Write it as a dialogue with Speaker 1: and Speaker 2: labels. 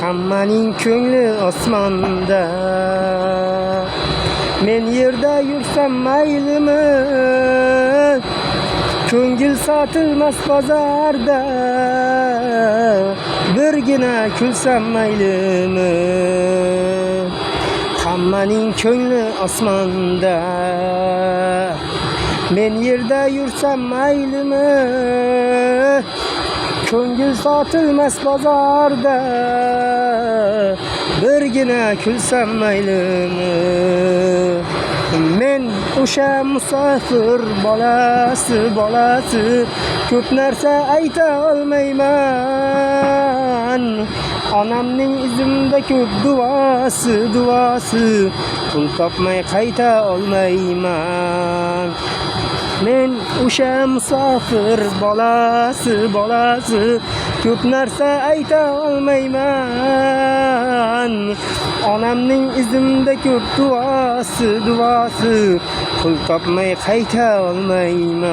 Speaker 1: Hammaning ko'ngli osmonda, men yerda yursam maylimi? Ko'ngil sotilmas bozorda, birgina kulsam maylimi? Hammaning ko'ngli osmonda, men yerda yursam maylimi? Ko'ngil sotilmas bozorda, birgina kulsam maylimi? Men o'sha musofir bolasi, ko'p narsa ayta olmayman. Onamning izimda ko'p duosi, pul topmay qayta olmayman. Men o'sha musofir bolasi, ko'p narsa ayta olmayman. Onamning izimda ko'p duosi, pul topmay qayta olmayman.